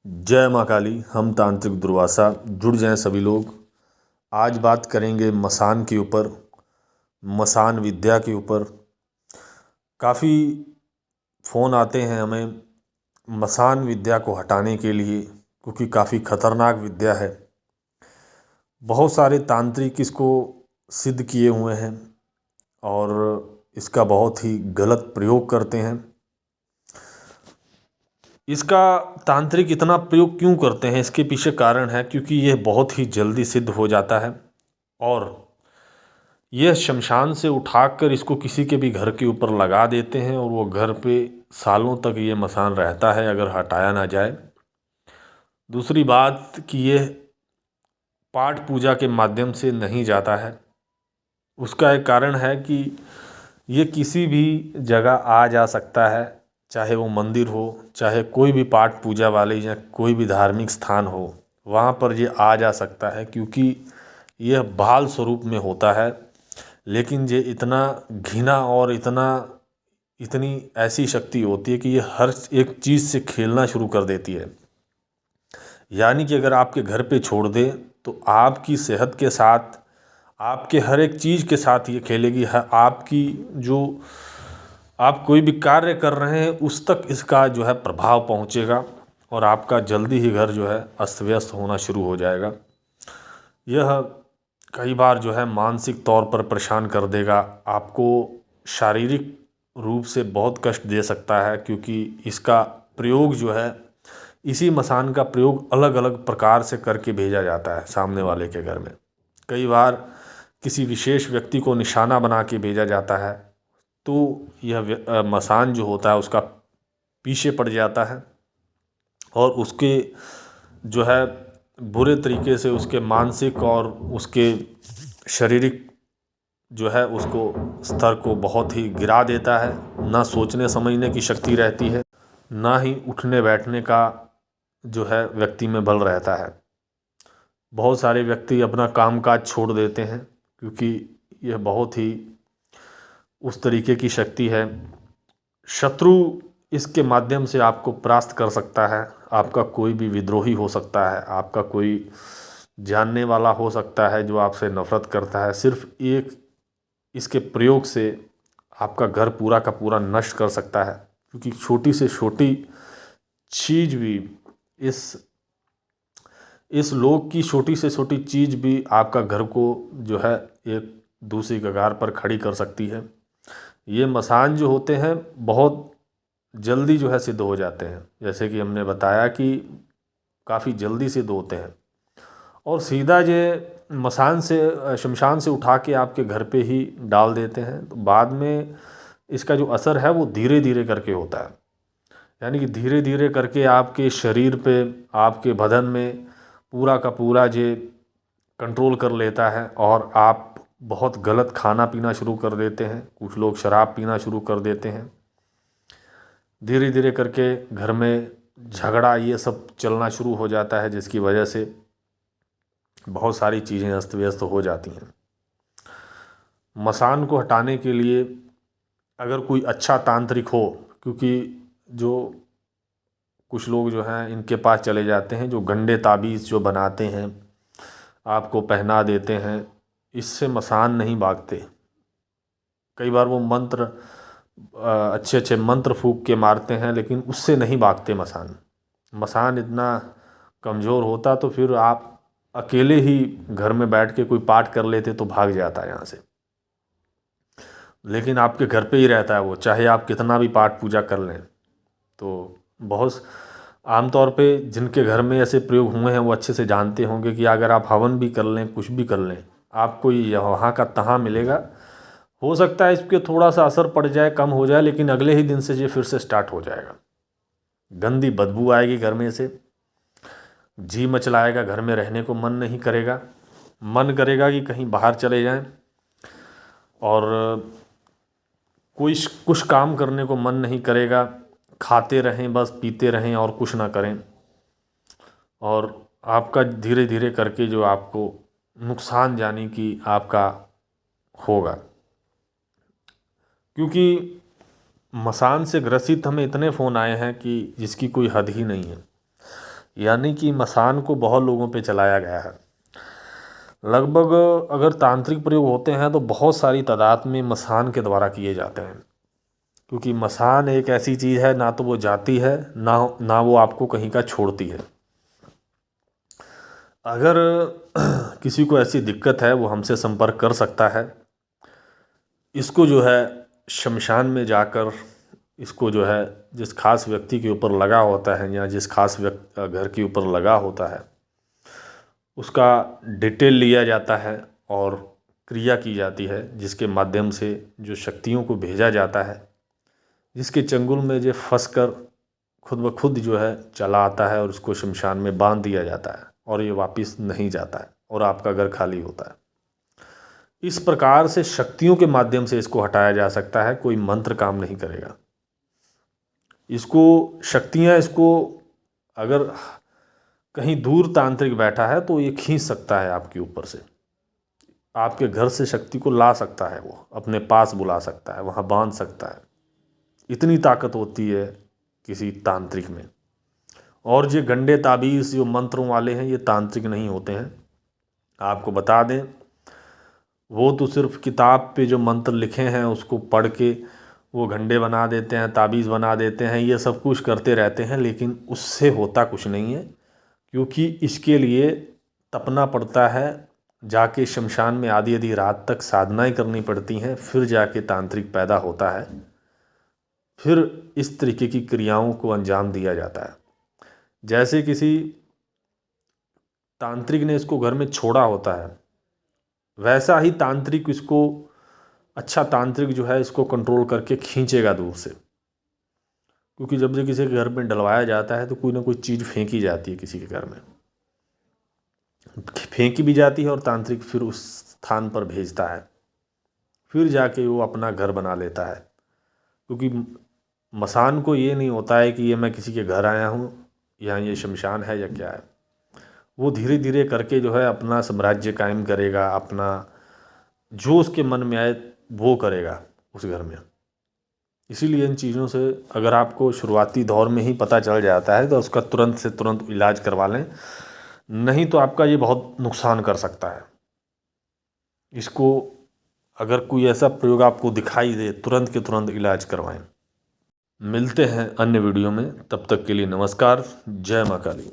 जय माँ काली। हम तांत्रिक दुर्वासा जुड़ जाएं सभी लोग। आज बात करेंगे मसान के ऊपर, मसान विद्या के ऊपर। काफ़ी फ़ोन आते हैं हमें मसान विद्या को हटाने के लिए, क्योंकि काफ़ी खतरनाक विद्या है। बहुत सारे तांत्रिक इसको सिद्ध किए हुए हैं और इसका बहुत ही गलत प्रयोग करते हैं। इसका तांत्रिक इतना प्रयोग क्यों करते हैं, इसके पीछे कारण है क्योंकि यह बहुत ही जल्दी सिद्ध हो जाता है और यह शमशान से उठाकर इसको किसी के भी घर के ऊपर लगा देते हैं और वो घर पे सालों तक ये मसान रहता है अगर हटाया ना जाए। दूसरी बात कि यह पाठ पूजा के माध्यम से नहीं जाता है। उसका एक कारण है कि ये किसी भी जगह आ जा सकता है, चाहे वो मंदिर हो, चाहे कोई भी पाठ पूजा वाले या कोई भी धार्मिक स्थान हो, वहाँ पर ये आ जा सकता है क्योंकि यह बाल स्वरूप में होता है। लेकिन ये इतना घिना और इतनी ऐसी शक्ति होती है कि ये हर एक चीज़ से खेलना शुरू कर देती है। यानी कि अगर आपके घर पे छोड़ दे तो आपकी सेहत के साथ, आपके हर एक चीज़ के साथ ये खेलेगी। आपकी जो आप कोई भी कार्य कर रहे हैं उस तक इसका जो है प्रभाव पहुंचेगा और आपका जल्दी ही घर जो है अस्त व्यस्त होना शुरू हो जाएगा। यह कई बार जो है मानसिक तौर पर परेशान कर देगा, आपको शारीरिक रूप से बहुत कष्ट दे सकता है क्योंकि इसका प्रयोग जो है, इसी मसान का प्रयोग अलग अलग प्रकार से करके भेजा जाता है सामने वाले के घर में। कई बार किसी विशेष व्यक्ति को निशाना बना के भेजा जाता है तो यह मसान जो होता है उसका पीछे पड़ जाता है और उसके जो है बुरे तरीके से उसके मानसिक और उसके शारीरिक जो है उसको स्तर को बहुत ही गिरा देता है। ना सोचने समझने की शक्ति रहती है, ना ही उठने बैठने का जो है व्यक्ति में बल रहता है। बहुत सारे व्यक्ति अपना कामकाज छोड़ देते हैं क्योंकि यह बहुत ही उस तरीके की शक्ति है। शत्रु इसके माध्यम से आपको परास्त कर सकता है। आपका कोई भी विद्रोही हो सकता है, आपका कोई जानने वाला हो सकता है जो आपसे नफरत करता है। सिर्फ एक इसके प्रयोग से आपका घर पूरा का पूरा नष्ट कर सकता है, क्योंकि छोटी से छोटी चीज़ भी इस लोक की छोटी से छोटी चीज़ भी आपका घर को जो है एक दूसरी कगार पर खड़ी कर सकती है। ये मसान जो होते हैं बहुत जल्दी जो है सिद्ध हो जाते हैं, जैसे कि हमने बताया कि काफ़ी जल्दी सिद्ध होते हैं और सीधा ये मसान से शमशान से उठा के आपके घर पे ही डाल देते हैं। तो बाद में इसका जो असर है वो धीरे धीरे करके होता है, यानी कि धीरे धीरे करके आपके शरीर पे, आपके बदन में पूरा का पूरा ये कंट्रोल कर लेता है और आप बहुत गलत खाना पीना शुरू कर देते हैं। कुछ लोग शराब पीना शुरू कर देते हैं। धीरे धीरे करके घर में झगड़ा ये सब चलना शुरू हो जाता है, जिसकी वजह से बहुत सारी चीज़ें अस्त व्यस्त हो जाती हैं। मसान को हटाने के लिए अगर कोई अच्छा तांत्रिक हो, क्योंकि जो कुछ लोग जो हैं इनके पास चले जाते हैं जो गंडे ताबीज़ जो बनाते हैं, आपको पहना देते हैं, इससे मसान नहीं भागते। कई बार वो मंत्र अच्छे अच्छे मंत्र फूंक के मारते हैं लेकिन उससे नहीं भागते मसान। मसान इतना कमज़ोर होता तो फिर आप अकेले ही घर में बैठ के कोई पाठ कर लेते तो भाग जाता है यहाँ से। लेकिन आपके घर पे ही रहता है वो, चाहे आप कितना भी पाठ पूजा कर लें। तो बहुत आमतौर पे जिनके घर में ऐसे प्रयोग हुए हैं वो अच्छे से जानते होंगे कि अगर आप हवन भी कर लें, कुछ भी कर लें, आपको ये वहाँ का तहाँ मिलेगा। हो सकता है इस पर थोड़ा सा असर पड़ जाए, कम हो जाए, लेकिन अगले ही दिन से ये फिर से स्टार्ट हो जाएगा। गंदी बदबू आएगी घर में से, जी मचलाएगा, घर में रहने को मन नहीं करेगा, मन करेगा कि कहीं बाहर चले जाएं और कोई कुछ काम करने को मन नहीं करेगा। खाते रहें, बस पीते रहें और कुछ ना करें। और आपका धीरे धीरे करके जो आपको नुकसान जाने की आपका होगा, क्योंकि मसान से ग्रसित हमें इतने फ़ोन आए हैं कि जिसकी कोई हद ही नहीं है। यानी कि मसान को बहुत लोगों पे चलाया गया है। लगभग अगर तांत्रिक प्रयोग होते हैं तो बहुत सारी तादाद में मसान के द्वारा किए जाते हैं, क्योंकि मसान एक ऐसी चीज़ है, ना तो वो जाती है ना वो आपको कहीं का छोड़ती है। अगर किसी को ऐसी दिक्कत है वो हमसे संपर्क कर सकता है। इसको जो है शमशान में जाकर इसको जो है जिस खास व्यक्ति के ऊपर लगा होता है या जिस खास घर के ऊपर लगा होता है उसका डिटेल लिया जाता है और क्रिया की जाती है, जिसके माध्यम से जो शक्तियों को भेजा जाता है, जिसके चंगुल में जो फंस कर खुद ब खुद जो है चला आता है और उसको शमशान में बांध दिया जाता है और ये वापस नहीं जाता है और आपका घर खाली होता है। इस प्रकार से शक्तियों के माध्यम से इसको हटाया जा सकता है, कोई मंत्र काम नहीं करेगा। इसको शक्तियाँ इसको अगर कहीं दूर तांत्रिक बैठा है तो ये खींच सकता है आपके ऊपर से, आपके घर से शक्ति को ला सकता है, वो अपने पास बुला सकता है, वहाँ बांध सकता है। इतनी ताकत होती है किसी तांत्रिक में। और ये गंडे ताबीज़ जो मंत्रों वाले हैं ये तांत्रिक नहीं होते हैं। आपको बता दें, वो तो सिर्फ किताब पे जो मंत्र लिखे हैं उसको पढ़ के वो घंटे बना देते हैं, ताबीज़ बना देते हैं, ये सब कुछ करते रहते हैं, लेकिन उससे होता कुछ नहीं है। क्योंकि इसके लिए तपना पड़ता है, जाके शमशान में आधी आधी रात तक साधनाएं करनी पड़ती हैं, फिर जाके तांत्रिक पैदा होता है, फिर इस तरीके की क्रियाओं को अंजाम दिया जाता है। जैसे किसी तांत्रिक ने इसको घर में छोड़ा होता है, वैसा ही तांत्रिक इसको अच्छा तांत्रिक जो है इसको कंट्रोल करके खींचेगा दूर से। क्योंकि जब से किसी के घर में डलवाया जाता है तो कोई ना कोई चीज़ फेंकी जाती है, किसी के घर में फेंकी भी जाती है और तांत्रिक फिर उस स्थान पर भेजता है, फिर जाके वो अपना घर बना लेता है। क्योंकि मसान को ये नहीं होता है कि ये मैं किसी के घर आया हूँ या ये शमशान है या क्या है। वो धीरे धीरे करके जो है अपना साम्राज्य कायम करेगा, अपना जो उसके मन में आए वो करेगा उस घर में। इसीलिए इन चीज़ों से अगर आपको शुरुआती दौर में ही पता चल जाता है तो उसका तुरंत से तुरंत इलाज करवा लें, नहीं तो आपका ये बहुत नुकसान कर सकता है। इसको अगर कोई ऐसा प्रयोग आपको दिखाई दे तुरंत के तुरंत इलाज करवाएं। मिलते हैं अन्य वीडियो में, तब तक के लिए नमस्कार। जय मां काली।